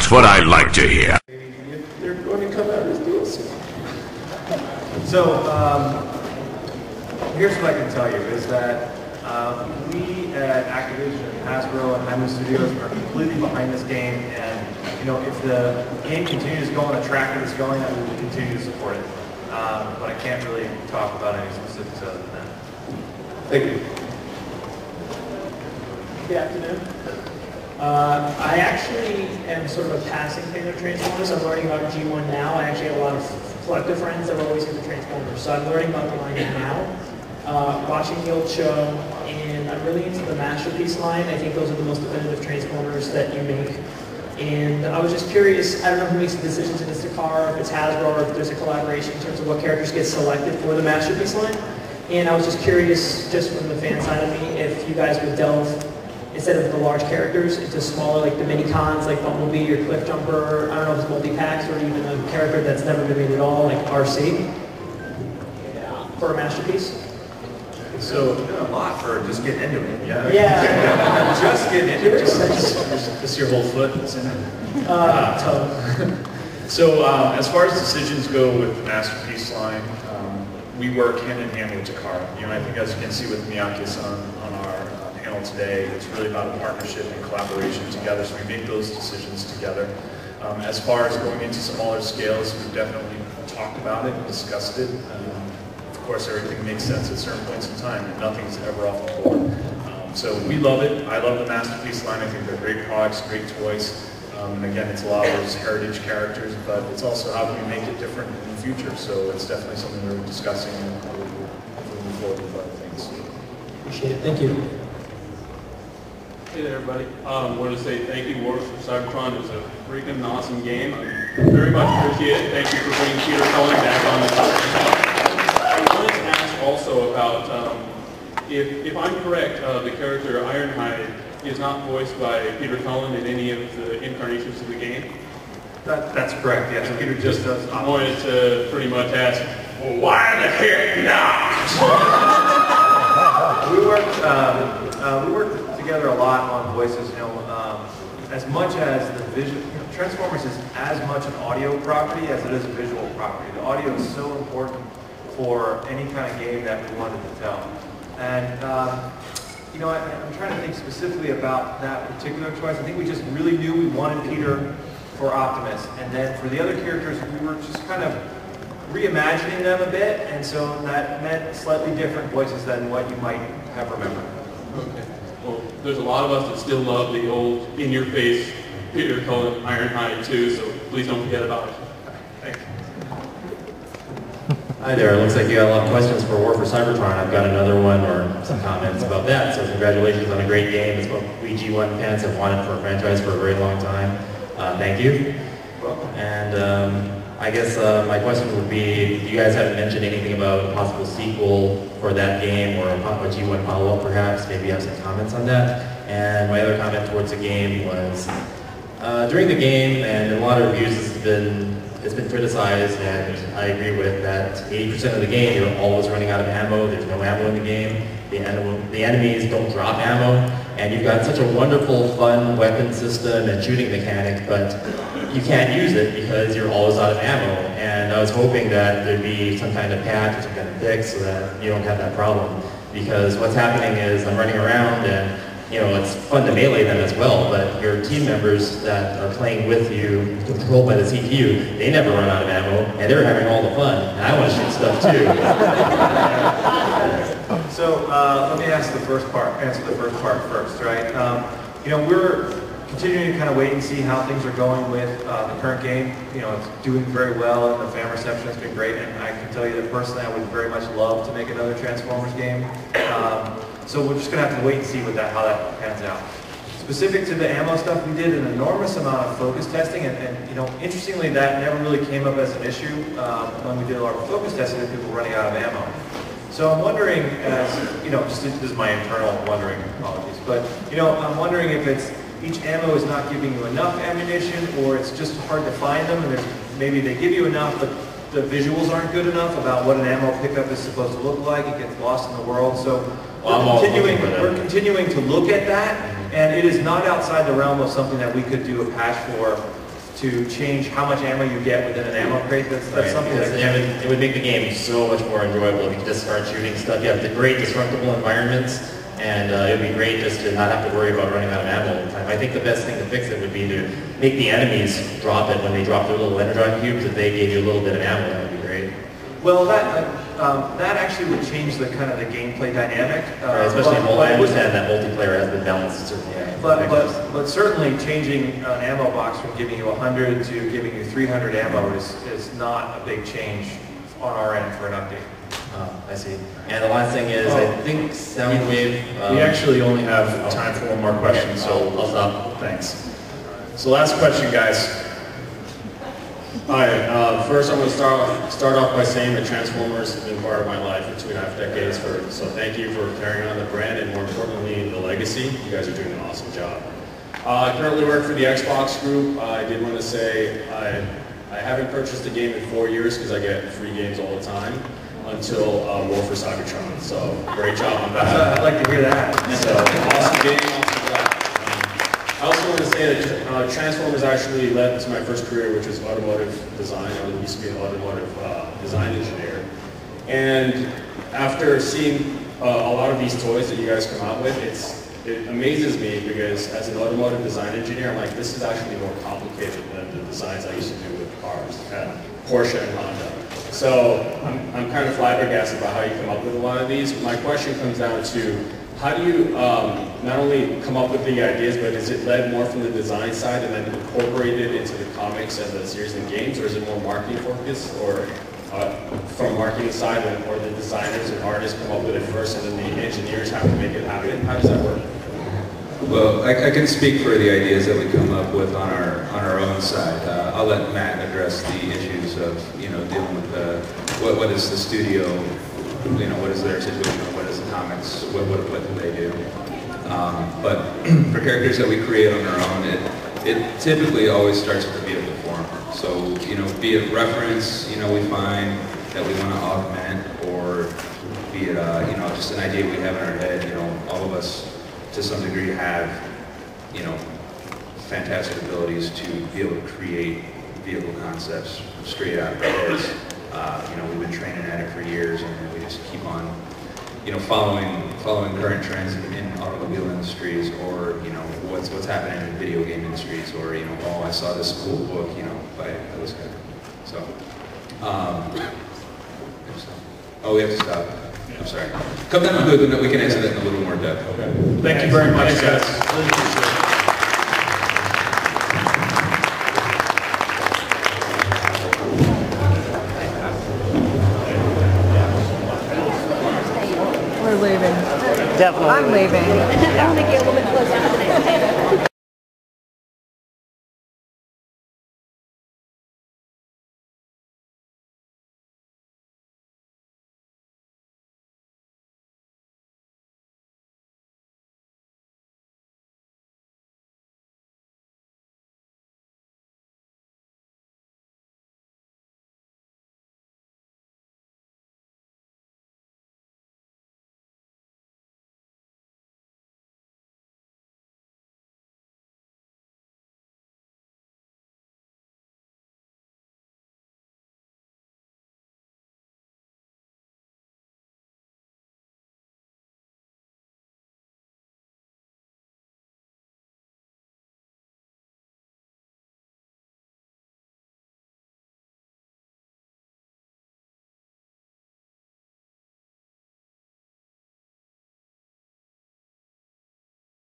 That's what I like to hear. They're going to come out as DLC. So, here's what I can tell you, is that we at Activision, Hasbro, and Hasbro Studios are completely behind this game, and you know, if the game continues to go on the track that it's going, I will continue to support it. But I can't really talk about any specifics other than that. Thank you. Good afternoon. I actually am sort of a passing fan of Transformers. I'm learning about G1 now. I actually have a lot of collector friends that were always into Transformers, so I'm learning about the line now. Watching the old show, and I'm really into the Masterpiece line. I think those are the most definitive Transformers that you make. And I was just curious, I don't know who makes the decisions in this Takara, if it's Hasbro, or if there's a collaboration in terms of what characters get selected for the Masterpiece line. And I was just curious, just from the fan side of me, if you guys would delve, instead of the large characters, into smaller, like the mini-cons, like Bumblebee or Cliff Jumper, I don't know if it's multi-packs, or even a character that's never been made at all, like RC, for a Masterpiece. So, a lot for just getting into it. Yeah. Just getting into it. Just your whole foot that's in it. Toe. So, as far as decisions go with the Masterpiece line, we work hand in hand with Takara. You know, I think as you can see with Miyake's on our panel today, it's really about a partnership and collaboration together, so we make those decisions together. As far as going into smaller scales, we've definitely talked about it and discussed it. Of course, everything makes sense at certain points in time, and nothing's ever off the board. So we love it. I love the Masterpiece line. I think they're great products, great toys. And again, it's a lot of those heritage characters, but it's also how can we make it different in the future. So it's definitely something we're discussing and moving forward with other things. Appreciate it. Thank you. Hey there, everybody. I want to say thank you, Wars for Cybertron. It was a freaking awesome game. I very much appreciate it. Thank you for bringing Peter Cullen back on the top. I wanted to ask also about, if I'm correct, the character Ironhide is not voiced by Peter Cullen in any of the incarnations of the game? That's correct, yes. Peter just does. I wanted to pretty much ask, well, why the heck not? We worked together a lot on voices, you know, as much as the visual, you know, Transformers is as much an audio property as it is a visual property. The audio is so important for any kind of game that we wanted to tell. And, you know, I'm trying to think specifically about that particular choice. I think we just really knew we wanted Peter for Optimus. And then for the other characters, we were just kind of reimagining them a bit. And so that meant slightly different voices than what you might have remembered. Okay. Well, there's a lot of us that still love the old, in-your-face Peter Cullen Ironhide too, so please don't forget about it. Thanks. Hi there, it looks like you got a lot of questions for War for Cybertron. I've got another one or some comments about that. So congratulations on a great game. It's what we G1 fans have wanted for a franchise for a very long time. Thank you. And I guess my question would be, you guys haven't mentioned anything about a possible sequel for that game or a G1 follow-up perhaps. Maybe you have some comments on that. And my other comment towards the game was, during the game, and in a lot of reviews it's been criticized, and I agree with that 80% of the game you're always running out of ammo, there's no ammo in the game, the enemies don't drop ammo, and you've got such a wonderful, fun weapon system and shooting mechanic, but you can't use it because you're always out of ammo. And I was hoping that there'd be some kind of patch or some kind of fix so that you don't have that problem. Because what's happening is I'm running around and you know, it's fun to melee them as well, but your team members that are playing with you, controlled by the CPU, they never run out of ammo, and they're having all the fun, and I want to shoot stuff too. So let me answer the first part first, right? You know, we're continuing to kind of wait and see how things are going with the current game. You know, it's doing very well, and the fan reception has been great, and I can tell you that personally I would very much love to make another Transformers game. So we're just going to have to wait and see how that pans out. Specific to the ammo stuff, we did an enormous amount of focus testing, and you know, interestingly, that never really came up as an issue when we did a lot of focus testing with people running out of ammo. So I'm wondering, as you know, this is my internal wondering, apologies, but you know, I'm wondering if it's each ammo is not giving you enough ammunition, or it's just hard to find them, and maybe they give you enough, but the visuals aren't good enough about what an ammo pickup is supposed to look like. It gets lost in the world. So we're continuing to look at that, and it is not outside the realm of something that we could do a patch for to change how much ammo you get within an ammo crate. That's Right, something because that it would make the game so much more enjoyable if you just start shooting stuff. You have the great destructible environments, and it would be great just to not have to worry about running out of ammo all the time. I think the best thing to fix it would be to make the enemies drop it when they drop their little energon cubes. If they gave you a little bit of ammo, that would be great. well, that actually would change the kind of the gameplay dynamic. Right, especially I understand that multiplayer has been balanced certainly. But certainly changing an ammo box from giving you 100 to giving you 300 ammo is not a big change on our end for an update. I see. And the last thing is, I think Soundwave... We actually only have time for one more question, so I'll stop. Thanks. So last question, guys. Hi, first I'm going to start off by saying that Transformers have been part of my life for 2.5 decades, so thank you for carrying on the brand and more importantly the legacy. You guys are doing an awesome job. I currently work for the Xbox group. I did want to say I haven't purchased a game in 4 years because I get free games all the time until War for Cybertron, so great job on that. I'd like to hear that. So awesome game, awesome job. I also want to say that Transformers actually led to my first career, which was automotive design. I used to be an automotive design engineer. And after seeing a lot of these toys that you guys come out with, it amazes me because as an automotive design engineer, I'm like, this is actually more complicated than the designs I used to do with cars, Porsche and Honda. So I'm kind of flabbergasted about how you come up with a lot of these. My question comes down to, how do you not only come up with the ideas, but is it led more from the design side and then incorporated into the comics and the series and games, or is it more marketing focused, or from marketing side, or the designers and artists come up with it first and then the engineers have to make it happen? How does that work? Well, I can speak for the ideas that we come up with on our own side. I'll let Matt address the issues of dealing with what is the studio, what is their situation, what is the comics, what do they do. But for characters that we create on our own, it typically always starts with the vehicle form. So be it reference, we find that we want to augment, or be it just an idea we have in our head. All of us to some degree have fantastic abilities to be able to create vehicle concepts straight out of our heads. We've been training at it for years, and we just keep on, following current trends in automobile industries, or what's happening in video game industries, or oh, I saw this cool book, by this guy. So, oh, we have to stop. I'm sorry. Come down to the booth, and we can answer that in a little more depth. Okay. Thank you very much, guys. Really appreciate it. We're leaving. Definitely. I'm leaving. I want to get a little bit closer to the next.